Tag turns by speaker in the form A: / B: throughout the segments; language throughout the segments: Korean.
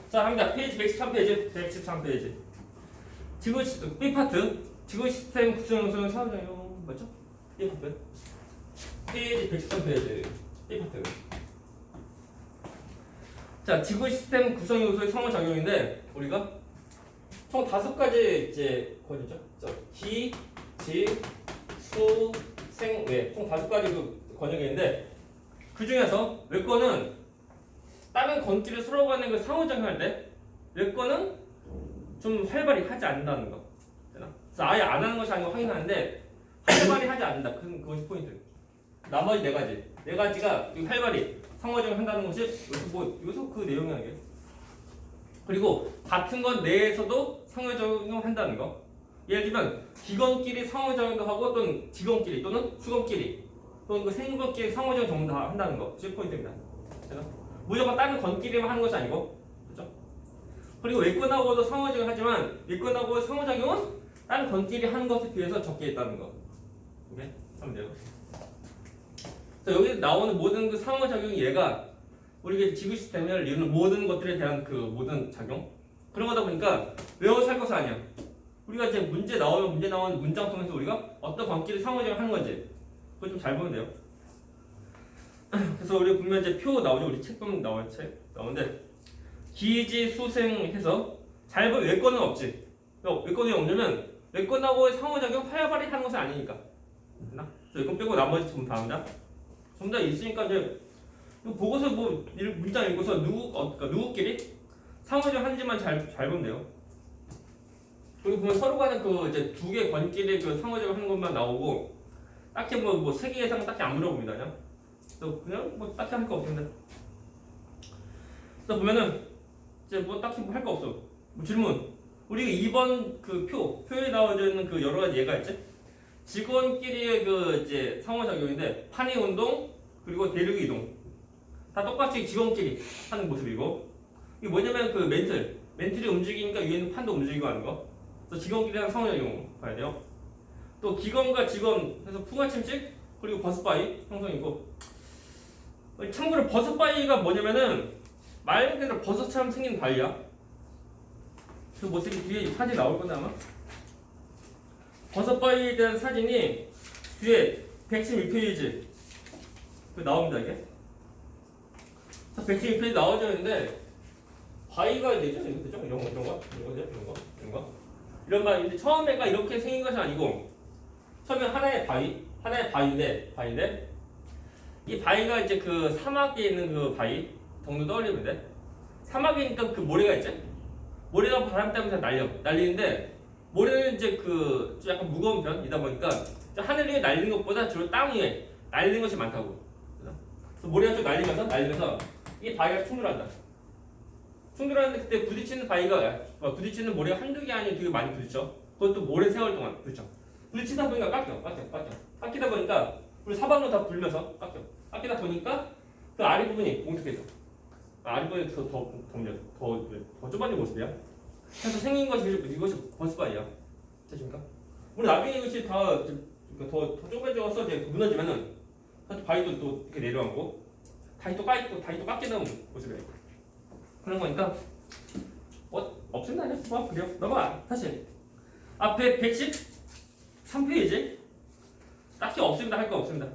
A: 자, 합니다. 페이지 113페이지. 113페이지. 지구 B파트. 지구 시스템 구성 요소는 상호작용. 맞죠? B파트. 페이지 113페이지. B파트. 자, 지구 시스템 구성 요소의 상호작용인데 우리가 총 5가지 이제 거리죠. 기, 지, 수, 생, 외. 총 5가지 그 권역이 있는데 그 중에서 외 거는 다른 건기를 서로 간에 그 상호작용할 때 외 거는 좀 활발히 하지 않는다는 거. 되나? 그래서 아예 안 하는 것이 아니고 확인하는데 활발히 하지 않는다. 그것이 포인트. 나머지 4가지. 4가지가 활발히 상호작용 한다는 것이 요소 그 내용이 아니에요. 그리고 같은 것 내에서도 상호작용을 한다는 거. 예를 들면 기건끼리 상호작용도 하고 또는 직원끼리 또는 수건끼리 또는 그 생물끼리 상호작용 전부 다 한다는 거. 그게 포인트입니다. 되나? 무조건 다른 건끼리만 하는 것이 아니고, 그렇죠? 그리고 외권하고도 상호작용을 하지만 외권하고 상호작용은 다른 건끼리 하는 것에 비해서 적게 있다는 거. 오케이? 하면 돼요. 자, 여기 나오는 모든 그 상호작용이 얘가 우리가 지구 시스템을 이루는 모든 것들에 대한 그 모든 작용 그런 거다 보니까 외워서 할 것은 아니야. 우리가 이제 문제 나오는 문장 통해서 우리가 어떤 관계를 상호작용 하는 건지 그걸 좀 잘 보면 돼요. 그래서 우리 보면 이제 표 나오죠. 우리 책 보면 나와요. 책 나오는데 기지 수생해서 잘 보면 외권은 없지. 외권이 없냐면 외권하고 상호작용 활발히 하는 것은 아니니까. 됐나? 그래서 외권 빼고 나머지 전부 다 합니다. 전부 다 있으니까 이제 보고서 뭐 문장 읽고서 그러니까 누구끼리 상호작용 하는지만 잘 보면 돼요. 그리고 보면 서로 간에 그 이제 2개 권끼리 그 상호작용 하는 것만 나오고 딱히 뭐 3개 이상 딱히 안 물어봅니다. 그냥 뭐 딱히 할 거 없습니다. 그래서 보면은 이제 뭐 딱히 뭐 할 거 없어. 뭐 질문. 우리 2번 그 표에 나와져 있는 그 여러 가지 예가 있지? 직원끼리의 그 이제 상호작용인데 판의 운동 그리고 대륙 이동 다 똑같이 직원끼리 하는 모습이고 이게 뭐냐면 그 멘틀이 움직이니까 위에는 판도 움직이고 하는 거. 그래서 직원끼리 하는 상호작용 봐야 돼요. 또 기관과 직원 해서 풍화침식 그리고 버스바이 형성이고 참고로 버섯바위가 뭐냐면은 말 그대로 버섯처럼 생긴 바위야. 그 모습이 뒤에 사진 나올 건데 아마 버섯바위에 대한 사진이 뒤에 112페이지 그 나옵니다. 이게 112페이지 나와져 있는데 바위가 되죠? 그죠? 이런 거 이런 바위인데 처음에가 이렇게 생긴 것이 아니고 처음에 하나의 바위인데 이 바위가 이제 그 사막에 있는 그 바위 정도 떠올리면 돼. 사막에 있던 그 모래가 있지? 모래가 바람 때문에 날리는데 모래는 이제 그 약간 무거운 편이다 보니까 하늘 위에 날리는 것보다 주로 땅 위에 날리는 것이 많다고. 그래서 모래가 좀 날리면서 이 바위가 충돌하는데 그때 부딪히는 모래가 한두 개 아니고 되게 많이 부딪혀. 그것도 모래 세월 동안 부딪혀. 부딪히다 보니까 깎이다 보니까 우리 사방으로 다 불면서 깎이다 보니까 그 아래 부분이 공습해져. 아래 부분이 더 좁아진 모습이야. 그래서 생긴 것이 이것이 버스바위야. 되십니까? 우리 나중에 이것이 더 좁아져서 이제 무너지면은 바위도 또 이렇게 내려앉고 다시 또 깎이는 모습이야. 그런 거니까 없습니다. 아니야? 그래요. 넘어가. 다시 앞에 113페이지 딱히 없습니다. 할 거 없습니다.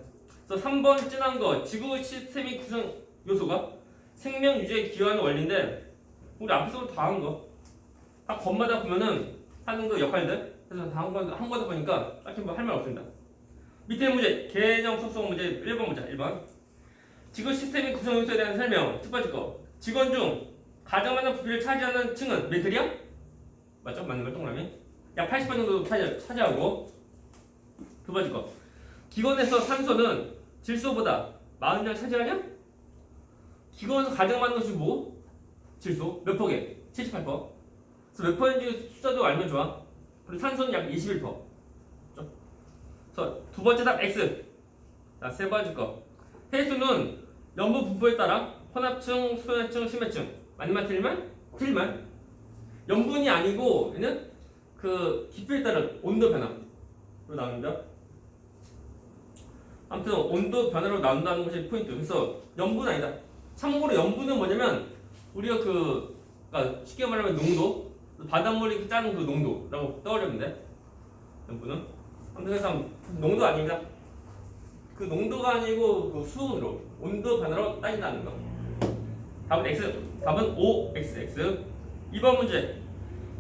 A: 그래서 3번 진한 거 지구 시스템의 구성 요소가 생명 유지에 기여하는 원리인데 우리 앞에서부터 다 한 거. 각 것마다 보면은 하는 그 역할들 그래서 다 한 거다 보니까 딱히 뭐 할 말 없습니다. 밑에 문제 개념 속성 문제 1번 문제 1번 지구 시스템의 구성 요소에 대한 설명 첫 번째 거 직원 중 가장 많은 부피를 차지하는 층은 멘틀이야? 맞죠? 맞는 걸 동그라미 약 80% 정도 차지하고 두 번째 거 기관에서 산소는 질소보다 40장 차지하냐? 기관에서 가장 많은 것이 뭐? 질소 몇 퍼게? 78%. 그래서 몇 퍼인지 숫자도 알면 좋아. 그리고 산소는 약 21%. 그래서 두 번째 답 X. 자, 세 번째 거 해수는 염분 분포에 따라 혼합층, 소해층, 심해층 맞는 틀리면 염분이 아니고 얘는 그 깊이에 따른 온도 변화로 나옵니다. 아무튼 온도 변화로 나온다는 것이 포인트. 그래서 염분 아니다. 참고로 염분은 뭐냐면 우리가 그 그러니까 쉽게 말하면 농도, 바닷물이 짜는 그 농도라고 떠올리면 돼. 분은 그래서 농도 아닙니다. 그 농도가 아니고 그 수온으로 온도 변화로 따진다는 거. 답은 X. 답은 OXX. 2번 문제.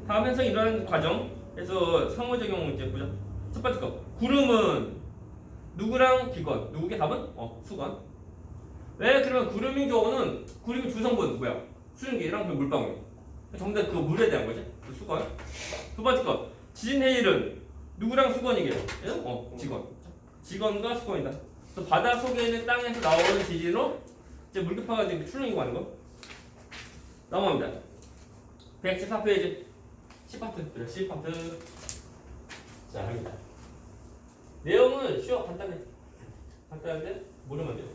A: 다음 현상이 일어나는 과정에서 상호작용 문제 보자. 첫 번째 거. 구름은 누구랑 기권? 누구게 답은? 수건. 왜 그러면 구름인 경우는 구름이 두 성분 뭐야? 수증기랑 그 물방울. 전부 다 그 물에 대한 거지. 그 수건. 두 번째 거. 지진 해일은 누구랑 수건이게? 직원. 직원과 수건이다. 그래서 바다 속에 있는 땅에서 나오는 지진으로 이제 물급파가 이제 출렁이고 하는 거. 넘어갑니다. 114페이지 10파트. 그래, 10파트. 자, 합니다. 내용은 쉬워, 간단해. 간단한데 모르면 돼요.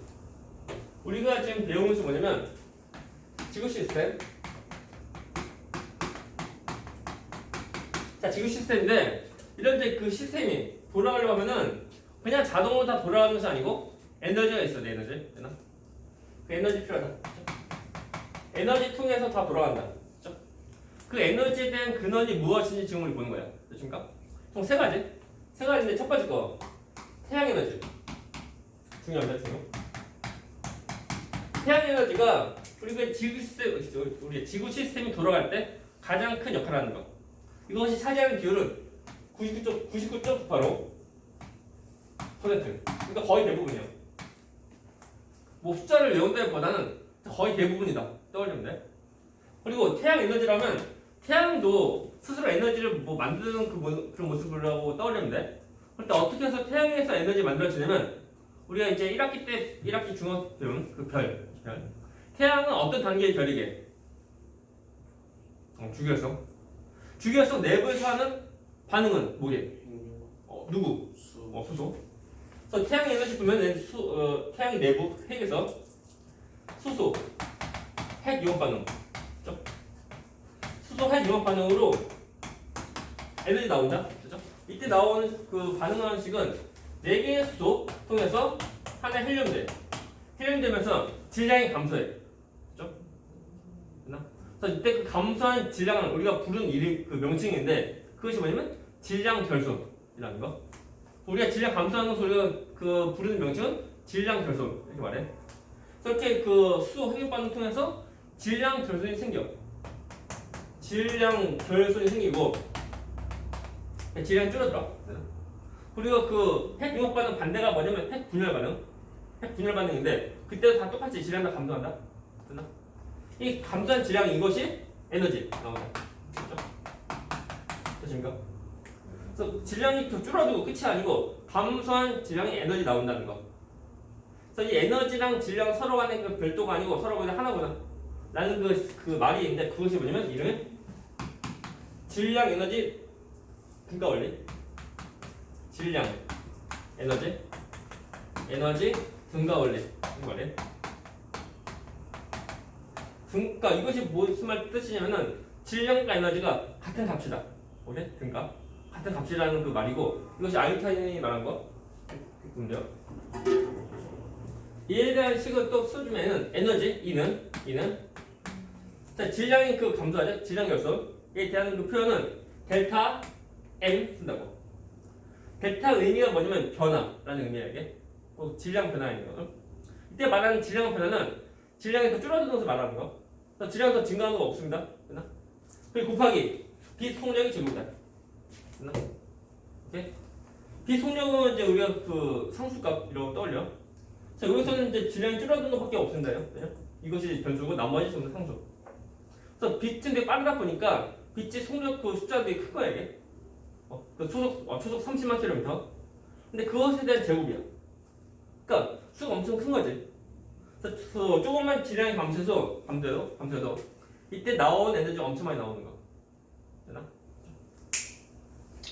A: 우리가 지금 배운 것이 뭐냐면 지구 시스템. 자, 지구 시스템인데 이런 이제 그 시스템이 돌아가려고 하면은 그냥 자동으로 다 돌아가는 것이 아니고 에너지가 있어, 내 에너지. 되나? 그 에너지 필요하다. 에너지 통해서 다 돌아간다. 그렇죠? 그 에너지에 대한 근원이 무엇인지 지금 우리 보는 거야. 됐습니까? 총 세 가지. 세 가지인데 첫 번째 거 태양 에너지. 중요합니다, 중요. 태양 에너지가 우리가 지구 시스템, 우리 지구 시스템이 돌아갈 때 가장 큰 역할을 하는 거. 이것이 차지하는 비율은 99.98%. 그러니까 거의 대부분이에요. 뭐 숫자를 외운다기보다는 거의 대부분이다. 떠올리면 돼. 그리고 태양 에너지라면 태양도 스스로 에너지를 뭐 만드는 그런 모습이라고 떠올리면 돼. 그런데 어떻게 해서 태양에서 에너지 만들어지냐면 우리가 이제 1학기 때 1학기 중학 배운 그 별. 태양은 어떤 단계의 별이게? 주기율성 내부에서 하는 반응은 뭐게? 누구? 수소. 그래서 태양 에너지 보면 태양의 내부 핵에서 수소, 핵 이온 반응. 그렇죠? 수소 핵 이온 반응으로 에너지 나온다. 그렇죠? 이때 나오는 그 반응하는 식은 4개의 수소 통해서 하나의 헬륨돼. 헬륨되면서 질량이 감소해. 그렇죠? 그래서 이때 그 감소한 질량을 우리가 부르는 이름 그 명칭인데 그것이 뭐냐면 질량 결손이라는 거. 우리가 질량 감소하는 것을 우리가 그 부르는 명칭은 질량 결손 이렇게 말해. 그렇게 그 수소 핵융 반응 통해서 질량 결손이 생겨. 질량 결손이 생기고 질량이 줄어들어. 그리고 그 핵융합 반응 반대가 뭐냐면 핵 분열 반응. 핵 분열 반응인데 그때도 다 똑같이 질량 다 감소한다. 됐나? 이 감소한 질량 이것이 에너지 나온다. 그렇죠? 되십니까? 그래서 질량이 더 줄어들고 끝이 아니고 감소한 질량의 에너지 나온다는 거. 그래서 이 에너지랑 질량 서로 간의 그 별도가 아니고 서로 그냥 하나구나 라는 그 말이 있는데 그것이 뭐냐면 이름은 질량 에너지 등가 원리. 질량 에너지 등가 원리. 이거래. 그러니까 이것이 무슨 말 뜻이냐면은 질량과 에너지가 같은 값이다. 오케이? 등가 같은 값이라는 그 말이고 이것이 아인슈타인이 말한 거. 보면요. 이에 대한 식을 또 써주면은 에너지 E는 자 질량이 그 감소하죠. 질량 결손에 대한 그 표현은 델타 M 쓴다고. 델타 의미가 뭐냐면 변화라는 의미야 이게. 질량 변화인 거. 이때 말하는 질량 변화는 질량이 더 줄어드는 것을 말하는 거. 질량이 더 증가하는 거 없습니다. 됐나? 그리고 곱하기 비속력이 제곱이다. 됐나? 오케이? 비속력은 이제 우리가 그 상수값이라고 떠올려. 자 여기서는 이제 질량이 줄어드는 것밖에 없습니다요. 그죠? 이것이 변수고 나머지 전부 상수. 그래서 빛은 되게 빠르다 보니까 빛의 속력 그 숫자가 되게 큰 거야 이게. 그 초속 30만 킬로미터. 근데 그것에 대한 제곱이야. 그러니까 수가 엄청 큰 거지. 그래서 조금만 질량이 감소해도 이때 나온 에너지가 엄청 많이 나오는 거. 되나?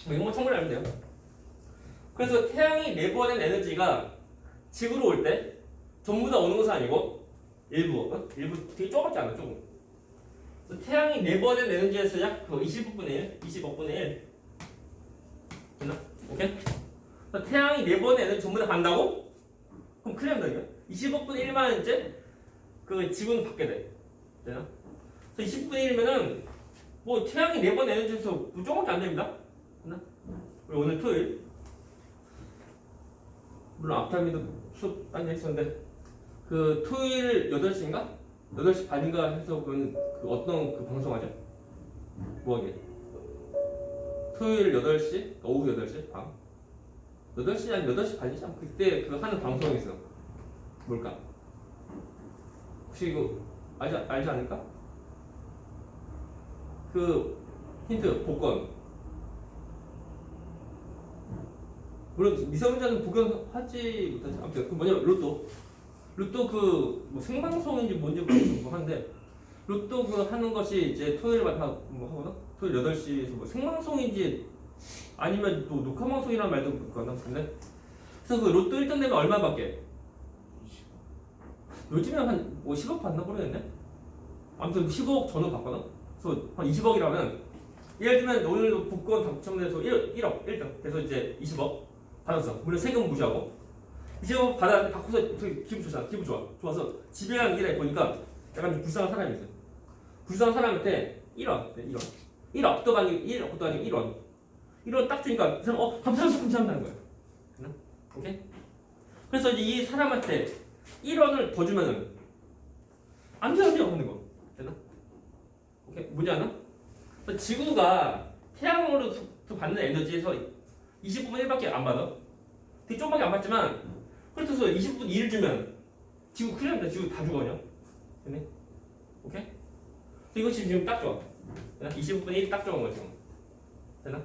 A: 뭐 이런 거 참고를 하면 돼요. 그래서 태양이 내보낸 에너지가 지구로 올 때 전부 다 오는 것은 아니고 일부 되게 조금밖에 안 와, 조금. 그래서 태양이 내보낸 에너지에서 약 20분의 1, 20억분의 1. 됐나? 오케이? 그래서 태양이 내보낸 에너지 전부 다 간다고? 그럼 큰일 난다 이거. 20억분의 1만 이제 그 지구는 받게 돼. 되나? 그래서 20분의 1이면은 뭐 태양이 4번 에너지에서 조금밖에 안 됩니다. 됐나? 그리고 오늘 토요일 물론 앞타임도 수업 많이 했었는데 그 토요일 8시인가? 8시 반인가 해서 그 어떤 그 방송하죠? 뭐하게? 토요일 8시? 오후 8시? 밤? 8시 아니 8시 반이죠? 그때 그 하는 방송이 있어. 뭘까? 혹시 이거 알지 않을까? 그 힌트 복권. 물론 미성년자는 복권하지 못하지. 아무튼 그 뭐냐면 로또 그 뭐 생방송인지 뭔지 모르겠고 한데 로또 그 하는 것이 이제 토요일마다 뭐 하거든. 토요일 8시에서 뭐 생방송인지 아니면 또 녹화 방송이라는 말도 있거나 근데 그래서 그 로또 1등 되면 얼마 받게? 요즘에 한 뭐 10억 받나 모르겠네. 아무튼 15억 전후 받거든. 그래서 한 20억이라면 예를 들면 오늘 복권 당첨돼서 1억 1등 그래서 이제 20억 받았어. 물론 세금 무시하고 20억 받고서 되게 기분 좋잖아. 기분 좋아서 집에 가는 길에 보니까 약간 좀 불쌍한 사람이 있어. 불쌍한 사람한테 1억도 아니고 1원 딱 주니까 그 사람 감사합니다 하는 거야. 됐나? 오케이? 그래서 이제 이 사람한테 1원을 더 주면은 안 돼요 하는 거. 됐나? 오케이? 뭔지 아나? 지구가 태양으로부터 받는 에너지에서 20분의 1밖에 안 받아. 되게 조금밖에 안 받지만 그렇다고 20분 1을 주면 지구 큰일 납니다. 지구 다 죽어요. 됐네? 오케이? 이것이 지금 딱 좋아. 20분의 1이 딱 좋은 거야 지금. 되나?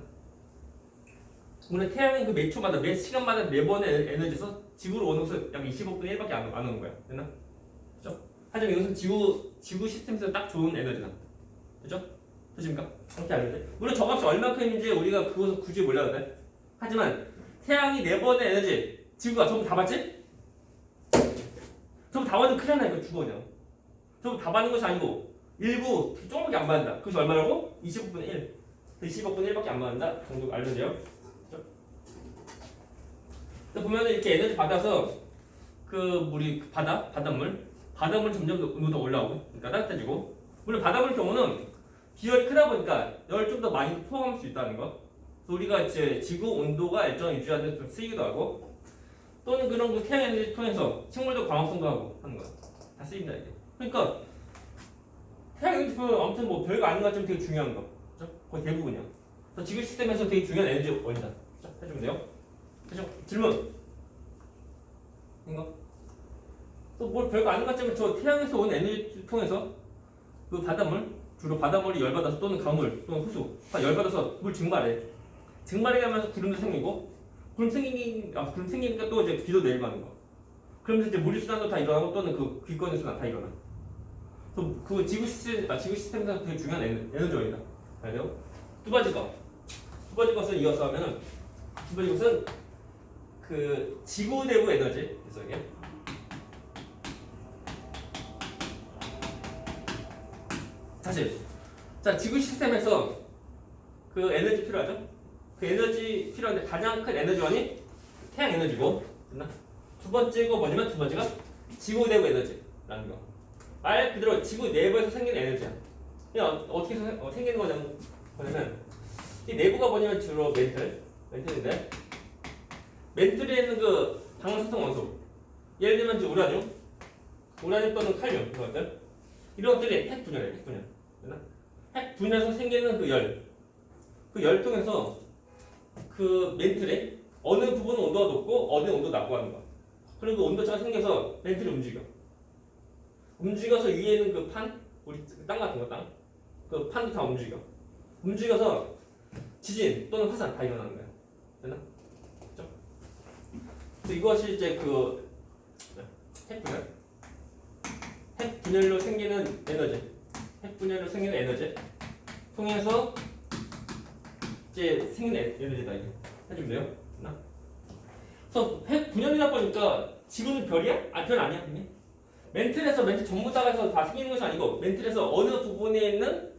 A: 물론 태양이 그 몇 초마다 몇 시간마다 4번의 에너지에서 지구로 오는 것은 약 25분의 1밖에 안 오는 거야. 됐나? 그죠? 하지만 이것은 지구 시스템에서 딱 좋은 에너지다. 그죠? 되십니까? 그렇게 알겠지? 물론 저 값이 얼마큼인지 우리가 그것을 굳이 몰라도 돼. 하지만 태양이 4번의 에너지 지구가 전부 다 받지? 전부 다 받으면 큰일 나니까 죽어 그냥. 전부 다 받는 것이 아니고 일부 조금밖에 안 받는다. 그것이 얼마라고? 25분의 1. 20억분의 1밖에 안 받는다. 정도 알면 돼요. 보면은 이렇게 에너지 받아서 그 물이 바닷물 점점 온도가 올라오고 그러니까 따뜻해지고 물론 바닷물 경우는 비열이 크다 보니까 열을 좀 더 많이 포함할 수 있다는 거. 그래서 우리가 이제 지구 온도가 일정히 유지하는 데 좀 쓰이기도 하고 또는 그런 그 태양 에너지 통해서 식물도 광합성도 하고 하는 거야. 다 쓰입니다 이게. 그러니까 태양 에너지 아무튼 뭐 별거 아닌 것 같지만 되게 중요한 거. 그렇죠? 거의 대부분이야. 그래서 지구 시스템에서 되게 중요한 에너지 원이다. 자, 해주면 돼요. 그죠? 질문. 이거. 또 뭘 별거 아닌 것 같지만 저 태양에서 온 에너지 통해서 그 주로 바닷물이 열받아서 또는 강물 또는 호수가 열받아서 물 증발해. 증발해 가면서 구름도 생기고 구름 생기니까 또 이제 비도 내리고 하는 거. 그러면서 이제 물리 순환도 다 일어나고 또는 그 기권의 순환 다 일어나. 그 지구 시스템에서 되게 중요한 에너지원이다. 알죠? 두 번째 것을 이어서 하면은 두 번째 것은 그 지구 내부 에너지. 그래서 이게 사실 자 지구 시스템에서 그 에너지 필요하죠? 그 에너지 필요한데 가장 큰 에너지원이 태양 에너지고 두 번째가 뭐냐면 두 번째가 지구 내부 에너지라는 거. 말 그대로 지구 내부에서 생기는 에너지야. 그냥 어떻게 생기는 거냐면 이 내부가 뭐냐면 주로 멘틀인데 멘틀에 있는 그 방사성 원소 예를 들면 이제 우라늄 또는 칼륨 이런 것들이 핵 분열이에요. 핵 분열에서 생기는 그 열 통해서 그 멘틀에 어느 부분은 온도가 높고 어느 온도 낮고 하는 거야. 그리고 그 온도차가 생겨서 멘틀이 움직여서 위에 있는 그 판, 우리 땅 같은 거 그 판도 다 움직여서 지진 또는 화산 다 일어나는 거야. 됐나? 그렇죠? 이것이 이제 그 핵 분열로 생기는 에너지 통해서 이제 생기는 에너지다 이게 해주면 돼요. 됐나? 그래서 핵 분열이다 보니까 지구는 별이야? 별 아니야 근데 멘틀 전부 다가서 다 생기는 것이 아니고 멘틀에서 어느 부분에 있는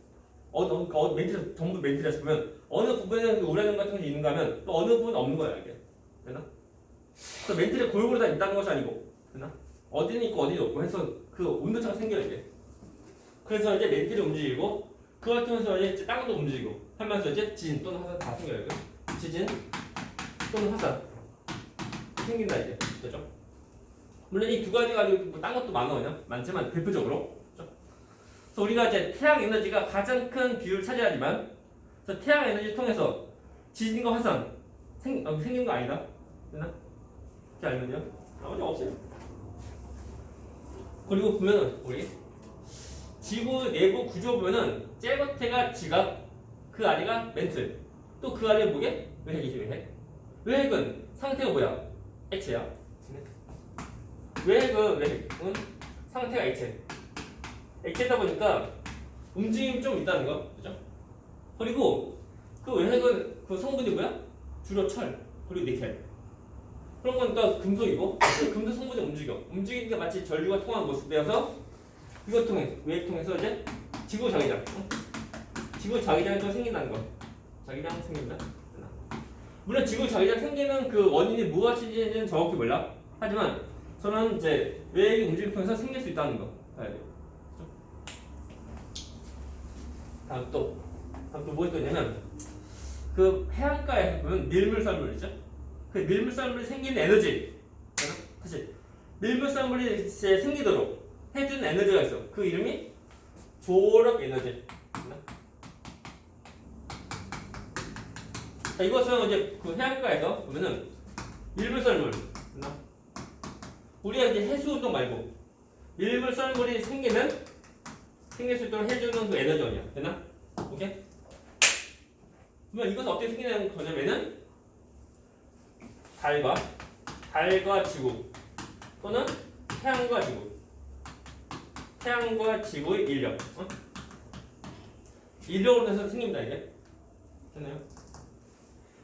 A: 멘틀에서 보면 어느 부분에 우라늄 같은 게 있는가 하면 또 어느 부분은 없는 거야 이게. 됐나? 그래서 멘틀에 골고루 다 있다는 것이 아니고 됐나? 어디는 있고 어디는 없고 해서 그 온도차가 생겨요 이게. 그래서 이제 맨들이 움직이고 그걸 통해서 이제 땅도 움직이고 하면서 이제 지진 또는 화산 다 생겨요. 지진 또는 화산 생긴다 이제. 그죠? 물론 이 두 가지 가지고 뭐딴 것도 많아요. 많지만 대표적으로. 그렇죠? 그래서 우리가 이제 태양 에너지가 가장 큰 비율을 차지하지만 그래서 태양 에너지를 통해서 지진과 화산 생긴 거 아니다. 됐나? 이렇게 알면요. 아무튼 없어요. 그리고 보면은 우리 지구 내부 구조 보면은 젤겉에가 지각, 그 아래가 멘틀, 또 그 아래 뭐게? 외핵이지 외핵. 외핵은 상태가 뭐야? 액체야. 외핵은 상태가 액체. 액체다 보니까 움직임이 좀 있다는 거, 그죠? 그리고 그 외핵은 그 성분이 뭐야? 주로 철, 그리고 니켈. 그런 거니까 금속이고, 금속 성분이 움직이니까 마치 전류가 통하는 모습이어서 이것 통해 외핵 통해서 이제 지구 자기장, 지구 자기장이 또 생긴다는 거. 자기장 생긴다. 물론 지구 자기장 생기는 그 원인이 무엇인지는 정확히 몰라. 하지만 저는 이제 외핵이 움직임을 통해서 생길 수 있다는 거 봐야 돼요. 다음 또 뭐가 있냐면 그 해안가에 보면 밀물썰물 있죠? 그 밀물썰물이 생기는 에너지, 사실 밀물썰물이 생기도록 해주는 에너지가 있어. 그 이름이 조력 에너지. 자, 이것은 이제 그 해안가에서 보면은 밀물썰물. 우리가 이제 해수 운동 말고 밀물썰물이 생길 수 있도록 해주는 그 에너지원이야. 됐나? 오케이? 그러면 이것은 어떻게 생기는 거냐면은 달과 지구 또는 태양과 지구의 인력. 인력으로 해서 생깁니다 이게. 됐나요?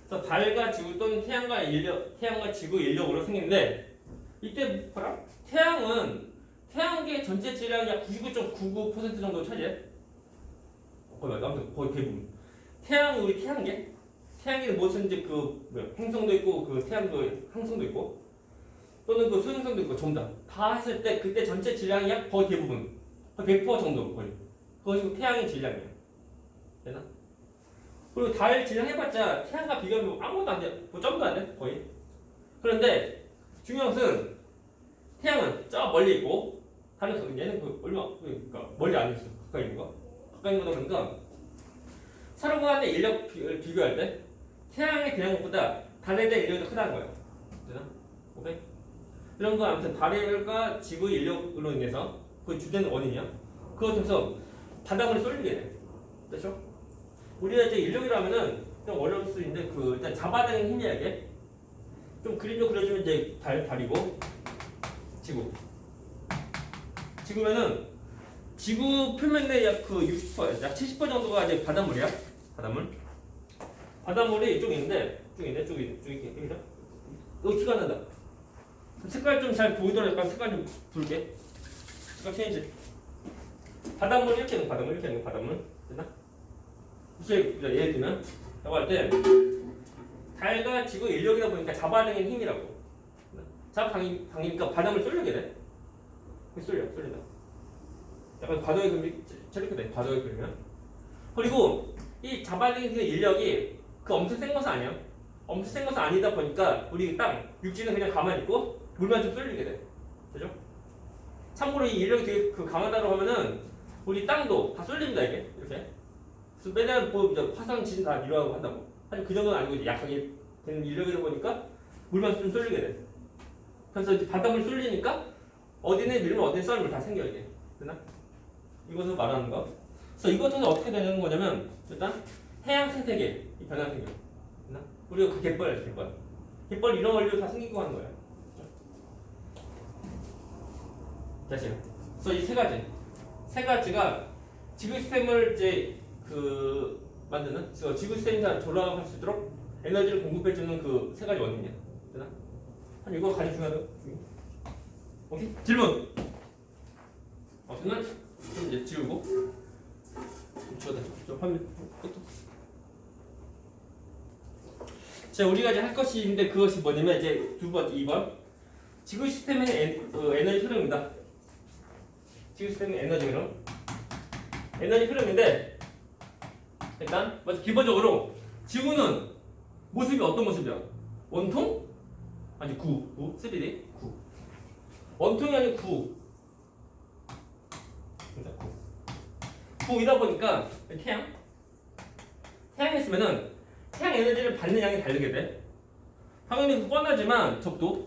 A: 그래서 달과 지구 또는 태양과 지구 인력으로 생기는데 이때 봐라. 태양계 전체 질량이 약 99.99% 정도 차지해. 거의 대부분. 우리 태양계는 무엇인지 행성도 있고 항성도 있고 또는 그 소행성도 있고 전부 다 했을 때 그때 전체 질량이 약 거의 대부분 거의 100% 정도 거의 그것이 태양의 질량이에요. 되나? 그리고 달 질량 해봤자 태양과 비교하면 아무것도 안 돼. 뭐 점도 안 돼. 거의. 그런데 중요한 것은 태양은 저 멀리 있고 달은 얘는 그러니까 멀리 안 있어. 가까이 있는 거다 보니까 서로 간의 인력 비교할 때 태양에 대한 것보다 달에 대한 인력이 더 크다는 거예요. 되나? 오케이? 이런 거 아무튼 달과 지구의 인력으로 인해서 그 주된 원인이야. 그것 통해서 바닷물이 쏠리게 돼. 됐죠? 우리가 이제 인력이라면은 좀 어려울 수 있는데 일단 잡아당기는 힘이야 이게. 좀 그림도 그려주면 이제 달이고 지구면은 지구 표면의 약 60%, 약 70% 정도가 이제 바닷물이야. 바닷물이 쭉 있는데 여기다. 여기 티가 난다. 색깔 좀 잘 보이도록 약간 색깔 좀 붉게. 색깔 체인지. 바닷물 이렇게 있는 바닷물. 됐나? 이렇게 예를 들면 라고 할 때 달과 지구 인력이다 보니까 잡아당기는 힘이라고. 잡아당기니까 바닷물 쏠리게 돼. 쏠린다. 약간 과도의 그림이 저렇게 돼. 과도의 그림이면. 그리고 이 잡아당기는 인력이 엄청 센 것은 아니야. 엄청 센 것은 아니다 보니까 우리 육지는 그냥 가만히 있고 물만 좀 쏠리게 돼. 그죠? 참고로 이 인력이 되게 강하다고 하면은 우리 땅도 다 쏠립니다 이게 이렇게. 그래서 매달 화산 지진 다 일어나고 한다고. 하지만 그 정도는 아니고 약하게 되는 인력이다 보니까 물만 좀 쏠리게 돼. 그래서 이제 바닷물 쏠리니까 어디는 밀면 어디는 썰물 다 생겨 이게. 되나? 이것을 말하는 거. 그래서 이것은 어떻게 되는 거냐면 일단 해양 생태계 이 변화가 생겨. 되나? 우리가 그 갯벌 이런 원리로 다 생기고 하는 거야. 됐어요. 그래서 이 세 가지가 지구 시스템을 이제 만드는 지구 시스템이 다 돌아갈 수 있도록 에너지를 공급해주는 그 세 가지 원인이야. 되나? 이거 가장 중요하다. 오케이? 질문. 저는 좀 이제 지우고 좀 화면 끝도. 자, 우리가 이제 할 것이 있는데 그것이 뭐냐면 이제 두 번째 2번 지구 시스템의 에너지 흐름입니다. 지구 시스템의 에너지 흐름. 에너지 흐름인데 일단 먼저 기본적으로 지구는 모습이 어떤 모습이야? 원통? 아니 구 3D 구 원통이 아니고 구 구이다 보니까 태양이 있으면은 태양 에너지를 받는 양이 다르게 돼. 당연히 뻔하지만 적도.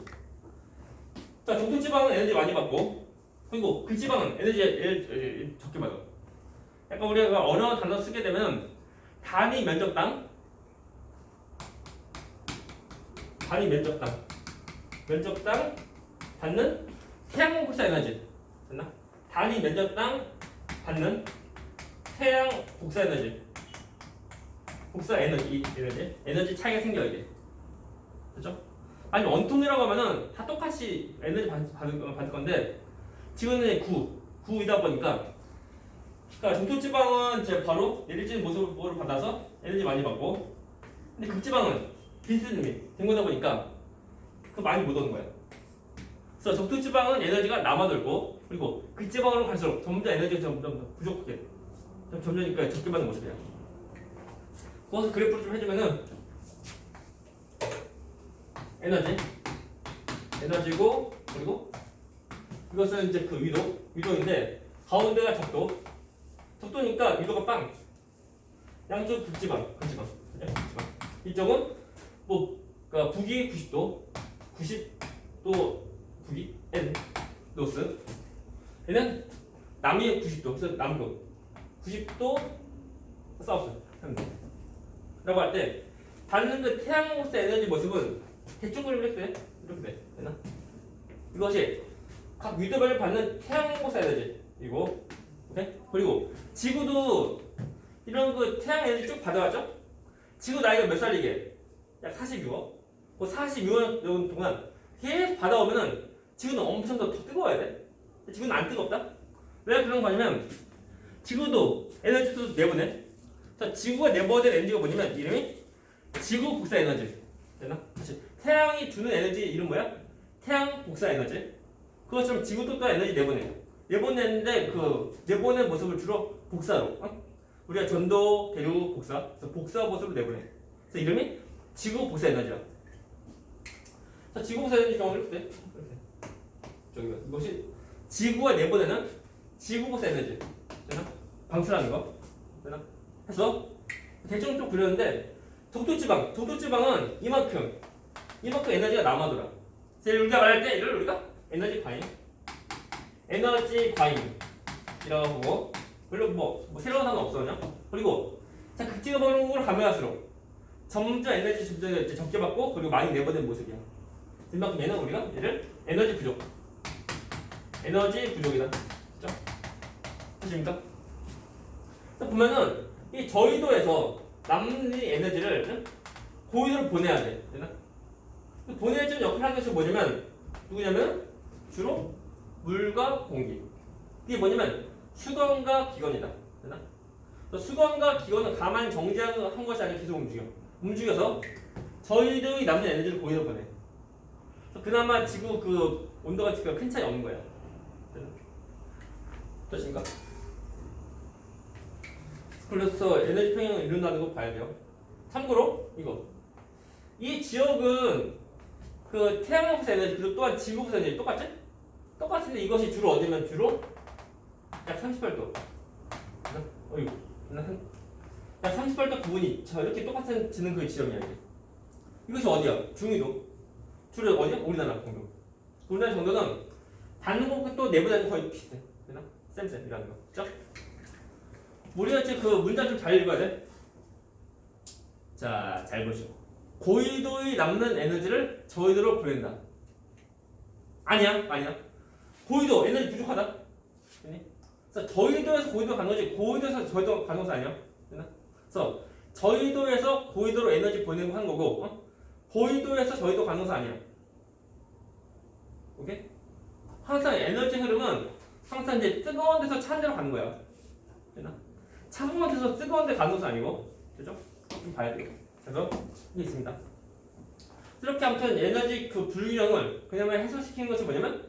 A: 자, 적도지방은 에너지 많이 받고, 그리고 극지방은 에너지 적게 받아. 약간 우리가 어려운 단어 쓰게 되면 단위 면적당 받는 태양 복사 에너지. 됐나? 단위 면적당 받는 태양 복사 에너지. 복사 에너지 차이가 생겨 이게. 그렇죠? 아니 원통이라고 하면은 다 똑같이 에너지 받을 건데 지구는 구이다 보니까 그러니까 중토지방은 이제 바로 내리쬐는 모습으로 받아서 에너지 많이 받고 근데 극지방은 비스듬히 된 거다 보니까 그 많이 못 오는 거야. 그래서 적토지방은 에너지가 남아돌고 그리고 극지방으로 갈수록 점점 에너지가 점점 더 부족하게 점점니까 적게 받는 모습이야. 그것을 그래프를 좀 해주면은 에너지고 그리고 이것은 이제 그 위도인데 가운데가 적도니까 위도가 빵. 양쪽 극지방. 이쪽은 뭐 그러니까 북이 90도 북이 N 노스. 얘는 남이 90도 그래서 남도 90도 사우스 라고 할 때 받는 그 태양으로서 에너지 모습은 대충 그리면 이렇게 돼. 되나? 이것이 각 위도별로 받는 태양으로서 에너지이고 오케이? 그리고 지구도 이런 그 태양 에너지 쭉 받아왔죠? 지구 나이가 몇 살이게? 약 46억. 그 46억 동안 계속 받아오면은 지구는 엄청 더 뜨거워야 돼. 지구는 안 뜨겁다? 왜 그런 거냐면 지구도 에너지도 내보내. 자, 지구가 내보낼 에너지가 뭐냐면 이름이 지구 복사 에너지. 되나? 다시 태양이 주는 에너지 이름 뭐야? 태양 복사 에너지. 그것처럼 지구도 또 에너지 내보내요. 내보내는데 그 내보낸 모습을 주로 복사로. 우리가 전도, 대류, 복사. 그래서 복사 모습으로 내보내. 그래서 이름이 지구 복사 에너지야. 자, 지구 복사 에너지 경우 이렇게 돼. 저기 이것이 지구가 내보내는 지구 복사 에너지. 되나? 방출하는 거. 되나? 해서 대충 좀 그렸는데 적도지방은 이만큼 에너지가 남아돌아. 그래서 우리가 말할 때 이걸 우리가 에너지 과잉이라고 보고 별로 뭐 새로운 단어 없어 그냥. 그리고 자 극지방으로 가면 갈수록 점점 에너지 이제 적게 받고 그리고 많이 내보낸 모습이야. 그만큼 얘는 우리가 얘를 에너지 부족이다. 그렇죠? 아십니까? 보면은 이 저위도에서 남는 에너지를 고위도로 보내야 돼. 되나? 보내주는 역할을 하는 것이 뭐냐면 누구냐면 주로 물과 공기. 이게 뭐냐면 수건과 기건이다. 되나? 수건과 기건은 가만히 정지한 것이 아니라 계속 움직여서 저희들이 남는 에너지를 고위로 보내. 그나마 지구 그 온도가 지금 큰 차이 없는 거야. 어떠십니까? 그래서 에너지 평형을 이룬다는 거 봐야 돼요. 참고로 이 지역은 그 태양광 에너지 그리고 또한 지구부 에너지 똑같지? 똑같은데 이것이 주로 어디면 주로 약 38도. 약 38도 부분이 이렇게 똑같아지는 그 지점이야 이게. 이것이 어디야? 중위도. 주로 어디야? 우리나라 정도. 우리나라 정도는 받는 것과 또 내보내는 거의 비슷해. 되나? 쌤이라는 거. 그죠? 우리가 이제 그 문장 좀 잘 읽어야 돼. 자, 잘 보시고. 고위도에 남는 에너지를 저위도로 보낸다. 아니야. 고위도 에너지 부족하다. 그래서 저위도에서 고위도 가는 거지 고위도에서 저위도 가는 것은 아니야. 그래서 저위도에서 고위도로 에너지 보내고 하는 거고 고위도에서 저위도 가는 것은 아니야. 오케이? 항상 에너지 흐름은 항상 이제 뜨거운 데서 찬 데로 가는 거야. 되나? 차가운 데서 뜨거운 데 가는 것은 아니고, 그죠? 좀 봐야 돼요. 그래서 이게 있습니다. 이렇게 아무튼 에너지 그 불균형을 그냥 해소시키는 것이 뭐냐면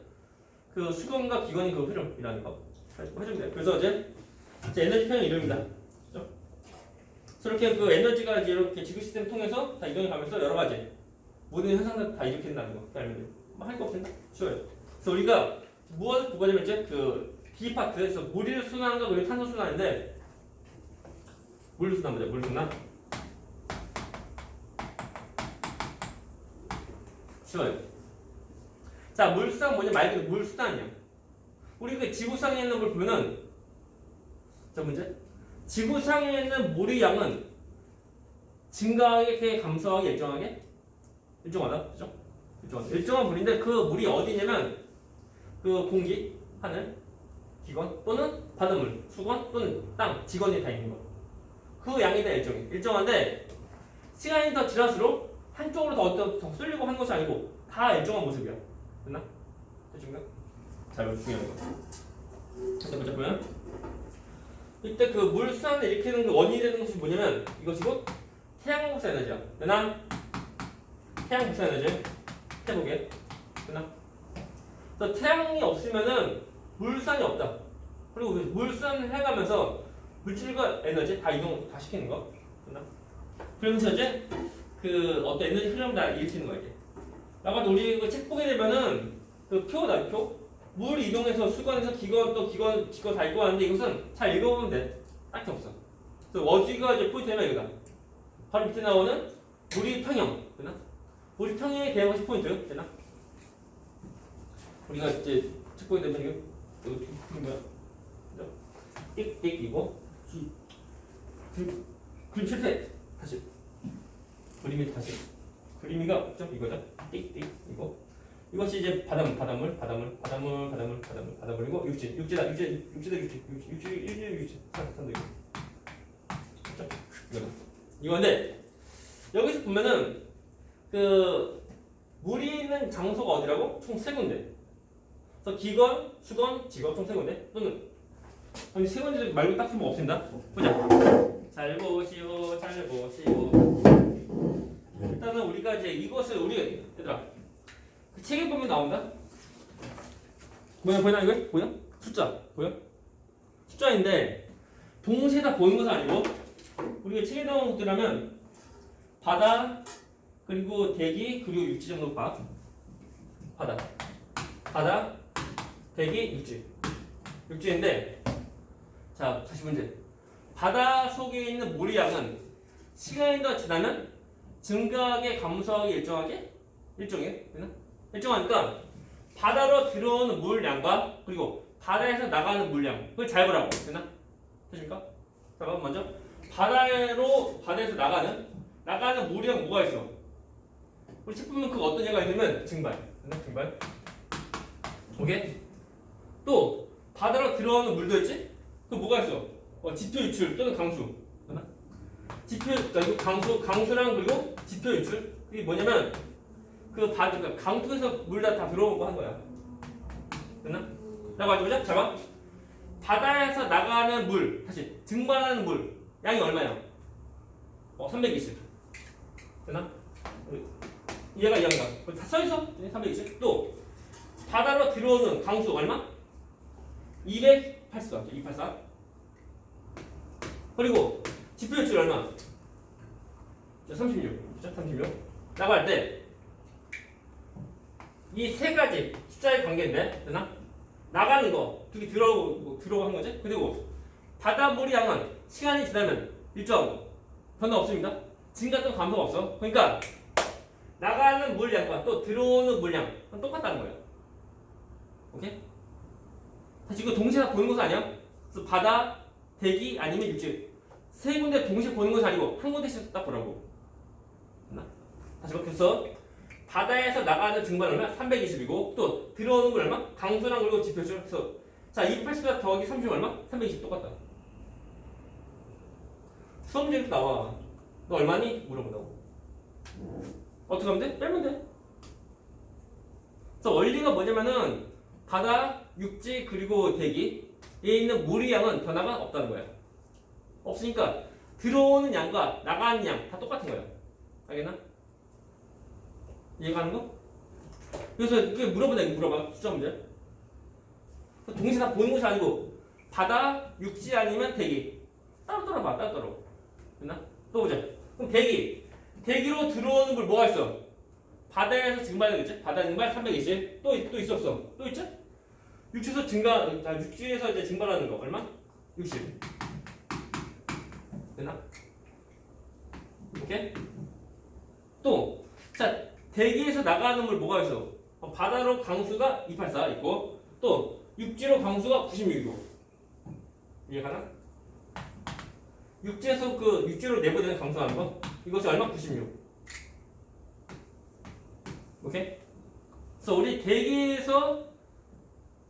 A: 그 수건과 기관의 그 흐름이라는 거 해주면 돼요. 그래서 이제 자, 에너지 표현 이름입니다. 그죠? 그래서 이렇게 그 에너지가 이제 이렇게 지구 시스템 통해서 다 이동해 가면서 여러 가지 모든 현상들 다 일으킨다는 거. 알면 뭐할 거 없습니다. 쉬워요. 그래서 우리가 무엇을 보고 하냐면 이제 그 D 파트에서 물을 순환과 그리고 탄소 순환인데 물 순환 보자. 물 순환. 쉬워요. 자, 물 순환 뭐냐 말 그대로 물 순환이야. 우리 그 지구상에 있는 걸 보면은 자 문제. 지구상에 있는 물의 양은 증가하게 감소하게 일정하게 일정하다. 그죠? 일정하다. 일정한 물인데 그 물이 어디냐면 그 공기, 하늘, 기관 또는 바닷물, 수건 또는 땅, 지건이 다 있는 거. 그 양이 다 일정해. 일정한데 시간이 더 지날수록 한쪽으로 더 쏠리고 하는 것이 아니고 다 일정한 모습이야. 됐나? 됐습니까? 자, 이거 중요한 거. 자, 보자 보면 이때 그 물 순환을 일으키는 그 원인이 되는 것이 뭐냐면 이것이고 태양 복사 에너지야. 됐나? 태양 복사 에너지 해보게. 됐나? 그래서 태양이 없으면은 물순환이 없다. 그리고 물순환을 해가면서 물질과 에너지 다 이동 다 시키는 거. 됐나? 그러면서 이제 그 어떤 에너지 흐름을 다 일으키는 거야 이게. 아까 우리 그 책 보게 되면은 그 표다 표. 물 이동해서 수건에서 기건 또 기건 직건 다 읽어왔는데 이것은 잘 읽어보면 돼. 딱히 없어. 그래서 워즈가 이제 포인트면 이거다. 바로 밑에 나오는 물이 평형. 되나? 물이 평형에 대한 것이 포인트. 되나? 우리가 이제 책 보게 되면 이거 뭐야? 띡띡이고 그림 실패. 다시 그림이 다시 그림이가 좀 이거죠. 띡띡이고 이것이 이제 바닷물이고 육지다 육지 산도 이건데 여기서 보면은 그 물이 있는 장소가 어디라고? 총 3군데. 그래서 기건, 수건, 지건 총 3군데 또는 아니 3군데 말고 딱히 뭐 없습니다. 보자. 잘 보시오. 일단은 우리가 이제 이것을 우리 얘들아 그 책에 보면 나온다. 보이나 이거? 보여? 숫자 보여? 숫자인데 동시에 다 보이는 것은 아니고 우리가 책에 나온 것들하면 바다 그리고 대기 그리고 육지 정도 봐. 바다 대기 육지인데 자 다시 문제. 바다 속에 있는 물의 양은 시간이 더 지나면 증가하게 감소하게 일정해? 되나? 일정하니까 바다로 들어오는 물량과 그리고 바다에서 나가는 물량 그걸 잘 보라고. 되나? 되십니까? 자, 그럼 먼저 바다에서 나가는 물량 뭐가 있어? 우리 책 보면 그 어떤 얘가 있냐면 증발. 되나? 증발. 오케이? 또 바다로 들어오는 물도 있지? 그 뭐가 있어? 지표 유출 또는 강수. 되나? 그러니까 강수랑 그리고 지표 유출. 그게 뭐냐면 그러니까 강투에서 물 다 들어오고 한 거야. 됐나? 라고 하죠. 보자. 잠깐. 바다에서 나가는 물, 다시 증발하는 물 양이 얼마야? 320. 됐나? 얘가 이양가. 다 써있어. 320. 또 바다로 들어오는 강수 얼마? 284. 284. 그리고 지표 유출 얼마? 36. 그죠? 36. 라고 할 때 이 세 가지 숫자의 관계인데, 되나? 나가는 거, 두개 들어오고 한 거지? 그리고 바닷물의 양은 시간이 지나면 일정하고 변화 없습니다. 증가 또는 감소가 없어. 그러니까 나가는 물량과 또 들어오는 물량은 똑같다는 거예요. 오케이? 다시 이거 동시에 다 보는 것은 아니야. 그래서 바다, 대기 아니면 육지 세 군데 동시에 보는 것이 아니고 한 군데씩 딱 보라고. 됐나? 다시 그래서 바다에서 나가는 증발 얼마? 320이고 또 들어오는 물 얼마? 강수랑 그리고 지표줄. 그래서 자 280 더하기 30 얼마? 320 똑같다. 수업 문제도 나와. 너 얼마니? 물어본다고. 어떻게 하면 돼? 빼면 돼. 그래서 원리가 뭐냐면은 바다, 육지 그리고 대기에 있는 물의 양은 변화가 없다는 거야. 없으니까 들어오는 양과 나가는 양 다 똑같은 거야. 알겠나? 이해가는 거? 그래서 이게 물어봐. 숫자 문제. 동시에 다 보는 것이 아니고 바다, 육지 아니면 대기. 따로 봐, 따로. 됐나? 또 보자. 그럼 대기로 들어오는 물 뭐가 있어? 바다에서 증발되겠지? 바다 증발 320. 또 있어 없어? 또 있지? 육지에서 이제 증발하는 거 얼마? 60. 됐나? 오케이? 또, 자, 대기에서 나가는 물 뭐가 있어? 바다로 강수가 284 있고, 또 육지로 강수가 96이고. 이해가나? 육지로 내보내는 강수하는 거 이것이 얼마? 96. 오케이? 그래서 우리 대기에서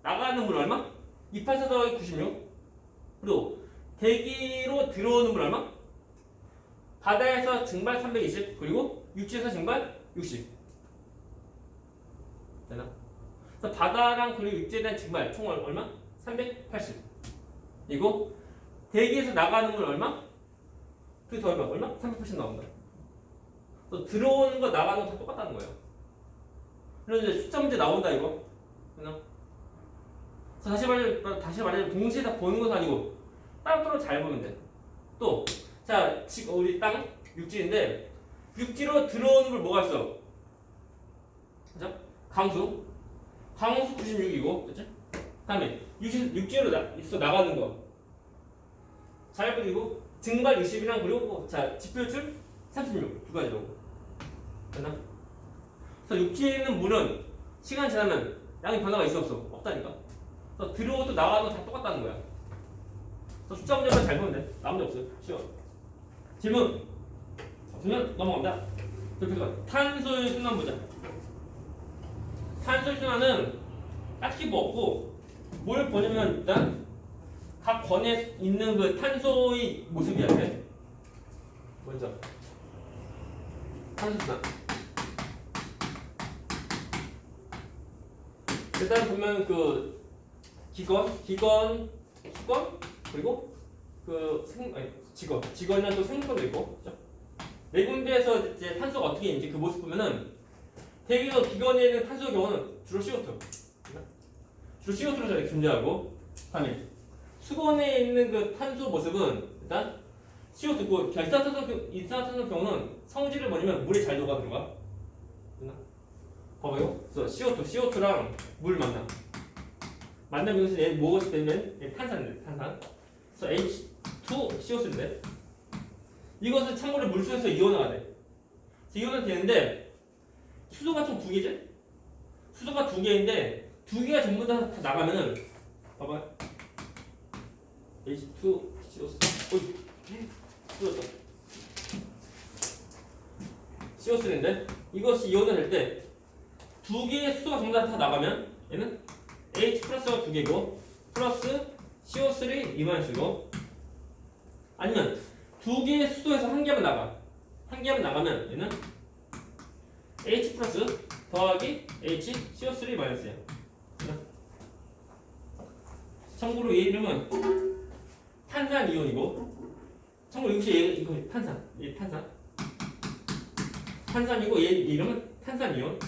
A: 나가는 물 얼마? 284 더하기 96. 그리고 대기로 들어오는 물 얼마? 바다에서 증발 320 그리고 육지에서 증발 60. 되나? 그래서 바다랑 그리고 육지에 대한 증발 총 얼마? 380. 이거 대기에서 나가는 물 얼마? 그게 더 얼마? 380 나온다. 또 들어오는 거 나가는 거 다 똑같다는 거예요. 그래서 이제 숫자 문제 나온다 이거. 되나? 다시 말하면 동시에 다 보는 것은 아니고 따로따로 잘 보면 돼. 또 자, 우리 땅 육지인데 육지로 들어오는 물 뭐가 있어? 그죠? 강수 96이고, 그죠? 다음에 육지로 나가는 거 잘 그리고 증발 60이랑 그리고 자 지표율 36 두 가지로. 됐나? 그래서 육지에 있는 물은 시간 지나면 양의 변화가 있어 없어? 없다니까. 그래서 들어오고 나가는 거 다 똑같다는 거야. 그래서 숫자 문제만 잘 보면 돼. 아무 문제 없어요. 쉬워. 질문. 그러면 넘어간다. 탄소의 순환 보자. 탄소의 순환은 딱히 뭐 없고 뭘 보냐면 일단 각 권에 있는 그 탄소의 모습이야. 돼. 먼저 탄소 순환. 일단 보면 그 기권, 수권 그리고 그 직원이랑 또 생물권도 있고, 그렇죠? 네 군데에서 이제 탄소가 어떻게 있는지 그 모습 보면은 대기업 기관에 있는 탄소의 경우는 주로 CO2. 주로 CO2로 잘 존재하고, 다음에 수건에 있는 그 탄소 모습은 일단 CO2고 이산화탄소 경우는 성질을 뭐냐면 물에 잘 녹아 들어가. 봐봐요. 그래서 CO2랑 물 만나면 이것은 얘 무엇이 되면 얘 탄산인데 탄산. 그래서 H2CO3인데 이것은 참고로 물속에서 이온화가 돼. 이온화 되는데 수소가 총 2개지? 수소가 2개인데 2개가 전부 다 나가면은 봐봐. H2CO3 어이 쏟았다. CO3인데 이것이 이온화 될 때 2개의 수소가 전부 다 나가면 얘는 H 플러스가 2개고 플러스 CO3 이만수고, 아니면 2개의 수소에서 1개만 나가. 1개만 나가면 얘는 H 플러스 더하기 H CO3 마이너스야. 참고로 얘 이름은 탄산 이온이고, 참고로 이거 탄산. 얘 탄산이고 얘 이름은 탄산 이온.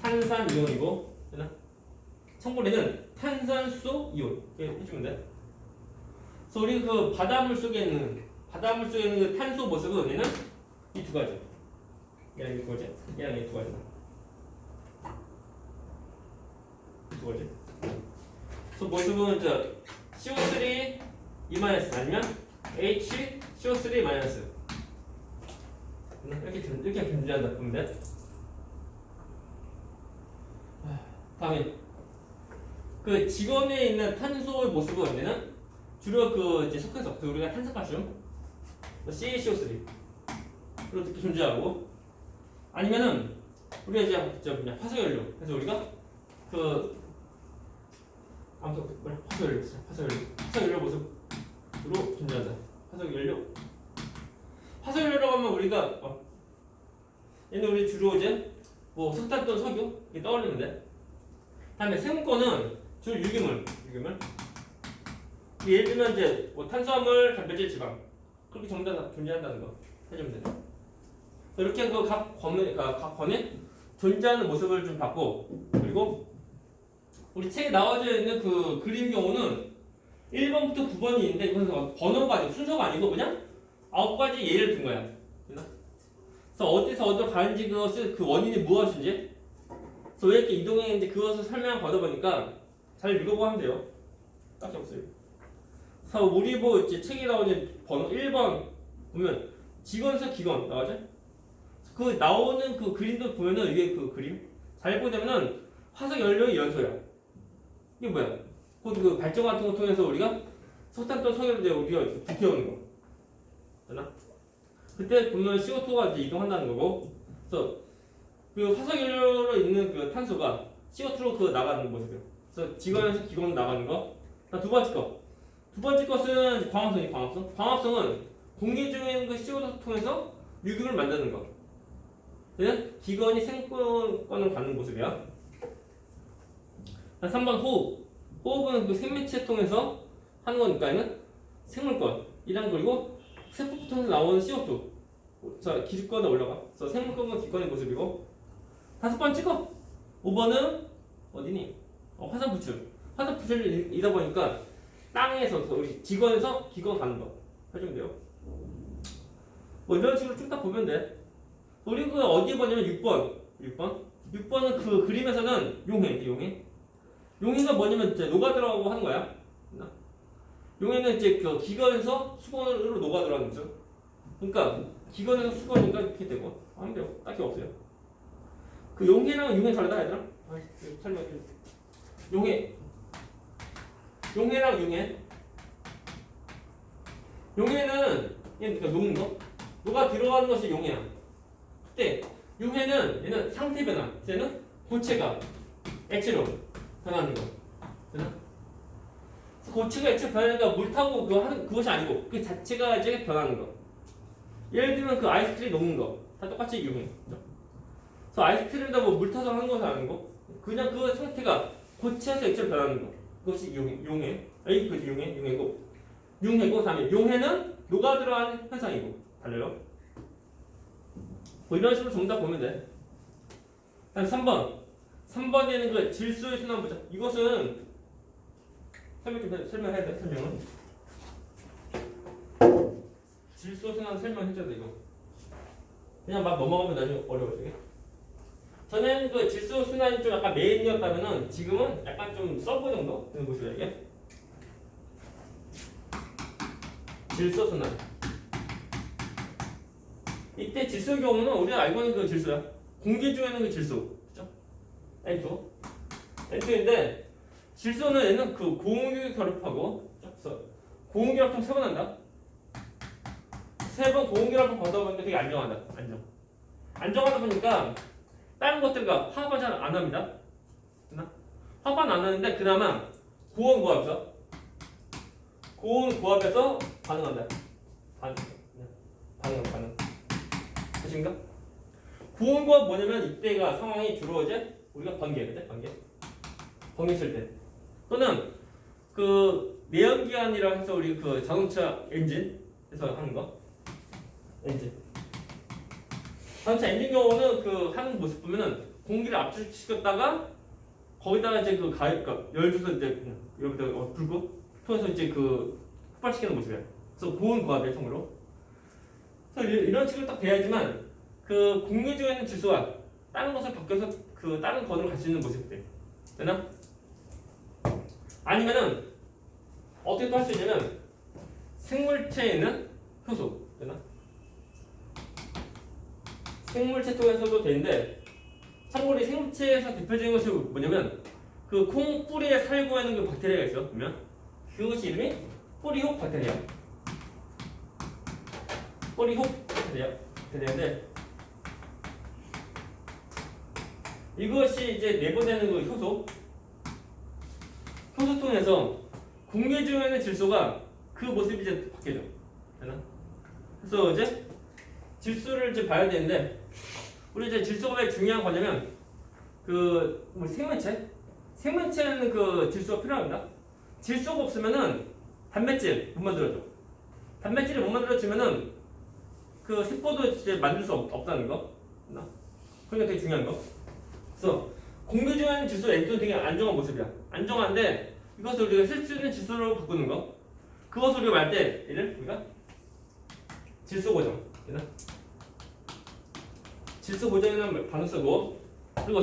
A: 탄산 이온이고, 참고로 얘는 탄산수 이온. 이렇게 해주면 돼. 그래서 우리 그 바닷물 속에 있는 그 탄소 모습은 얘는 이 두 가지. 얘랑 이 두 가지. 얘랑 이 두 가지. 이 두 가지. 그래서 모습은 CO3 E- 아니면 H CO3-. 이렇게 존재한다 보면 돼. 다음에 그 직원에 있는 탄소의 모습은 얘는 주로 그 이제 석회석, 우리가 탄산가스륨, CaCO3 이렇게 존재하고, 아니면은 우리가 이제 화석연료. 그래서 우리가 그 아무튼 화석연료 모습으로 존재한다. 화석연료라고 하면 우리가 얘는 우리 주로 이제 뭐 석탄 또는 석유 이렇게 떠올리면 돼. 다음에 생물권은 주로 유기물. 예를 들면 이제 뭐 탄수화물, 단백질, 지방 그렇게 전부 다 존재한다는 거 해주면 돼. 이렇게 그 각 권에 존재하는 모습을 좀 봤고, 그리고 우리 책에 나와져 있는 그 그림 경우는 1번부터 9번이 있는데 이건 번호가 아니고 순서가 아니고 그냥 9가지 예를 든 거야. 그래서 어디서 어디로 가는지 그것을 그 원인이 무엇인지 그래서 왜 이렇게 이동했는지 그것을 설명을 받아보니까 잘 읽어보고 하면 돼요. 딱히 없어요. 그래서 우리 뭐 이제 책에 나오는 번호 1번 보면 직원에서 기관 나오죠? 그 나오는 그 그림도 보면은 이게 그 그림 잘 보면은 화석 연료의 연소야. 이게 뭐야? 곧 그 발전 같은 거 통해서 우리가 석탄도 석유를 이제 우리가 불태우는 거. 되나? 그때 보면 CO2가 이제 이동한다는 거고. 그래서 그 화석 연료로 있는 그 탄소가 CO2로 그 나가는 모습이에요. 그래서 직원에서 기관 나가는 거. 두 번째 거. 두 번째 것은 광합성이 광합성. 광합성은 공기 중에 있는 그 CO2를 통해서 유기를 만드는 거. 얘는 기관이 생권을 갖는 모습이야. 3번 호흡. 호흡은 그 생명체 통해서 하는 거니까 얘는 생물권이란 그리고 세포 통해서 나오는 CO2. 자, 기습권에 올라가. 그래서 생물권과 기권의 모습이고. 5번째 거. 5번은 어디니? 화산 부출. 화산 부출이다 보니까 땅에서 우리 직원에서 기권 가는 거 해주면 돼요. 뭐 이런 식으로 쭉 다 보면 돼. 우리 그 어디에 보냐면 6번은 그 그림에서는 용해가 뭐냐면 이제 녹아 들어가고 하는 거야. 용해는 이제 그 기관에서 수건으로 녹아 들어가는 거죠. 그러니까 기관에서 수건이니까 이렇게 되고 하면 돼요. 딱히 없어요. 그 용해랑 융해 다르다 얘들아? 설명해. 용해랑 융해. 용해는 그러니까 녹는 거. 녹아 들어가는 것이 용해야. 그때 융해는 얘는 상태 변화. 얘는 고체가 액체로 변하는 거. 되나? 고체가 액체로 변하니까 물 타고 그거 하는 그것이 아니고 그 자체가 이제 변하는 거. 예를 들면 그 아이스크림 녹는 거. 다 똑같이 융해. 그래서 아이스크림에다 뭐 물 타서 하는 것은 아니고 그냥 그 상태가 고체에서 액체로 변하는 거. 그것이 용해. 그것이 융해고 다음에 용해는 녹아 들어가는 현상이고 달라요. 뭐 이런 식으로 전부 다 보면 돼. 다음 3번에는 그 질소의 순환 보자. 이것은 설명해야 돼. 설명은 질소 순환 설명해줘야 돼. 이거 그냥 막 넘어가면 나중에 어려워지게. 전에는 그 질소 순환이 좀 약간 메인이었다면은 지금은 약간 좀 서브 정도 되는 곳이야 이게. 질소 순환. 이때 질소의 경우는 우리가 알고 있는 그 질소야. 공기 중에는 그 질소, 그죠? N2인데 질소는 얘는 그 고온유 결합하고, 그래서 고온 결합하면 3번 한다. 3번 고온 결합을 받아보는데 되게 안정하다. 안정하다 보니까 다른 것들과 화합은 잘 안 합니다. 화합은 안 하는데 그나마 고온 고압에서 반응한다. 반응. 아십니까? 고온고압 뭐냐면 이때가 상황이 주로 이제 우리가 번개칠 때 또는 그 내연기관이라 해서 우리 그 자동차 엔진에서 하는 거 자동차 엔진 경우는 그 하는 모습 보면은 공기를 압축시켰다가 거기다가 이제 그 열 줘서 이제 여기다 불고 통해서 이제 그 폭발시키는 모습이에요. 그래서 고온고압의 통으로. 이런 식으로 딱 돼야지만 그 공기 중에 있는 질소가 다른 것을 바뀌어서 그 다른 건으로 갈 수 있는 모습이 되나? 아니면은 어떻게 또 할 수 있냐면 생물체에는 효소 되나? 생물체 통해서도 되는데 참고로 생물체에서 대표적인 것이 뭐냐면 그 콩 뿌리에 살고 있는 그 박테리아가 있어. 보면 그것이 이름이 뿌리혹 박테리아인데 이것이 이제 내보내는 그 효소 통해서 공기 중에 있는 질소가 그 모습이 이제 바뀌죠. 되나? 그래서 이제 질소를 이제 봐야 되는데 우리 이제 질소가 왜 중요한 거냐면 그 우리 생명체는 그 질소가 필요합니다. 질소가 없으면은 단백질 못 만들어줘. 단백질을 못 만들어주면은 그 세포도 이제 만들 수 없다는 거. 그러니까 되게 중요한 거. 그래서 공기 중에 있는 질소 N2는 되게 안정한 모습이야. 안정한데 이것을 우리가 쓸 수 있는 지수로 바꾸는 거. 그것을 우리가 말할 때 얘를 우리가 질소 고정. 질소 고정이라는 단어 쓰고 그리고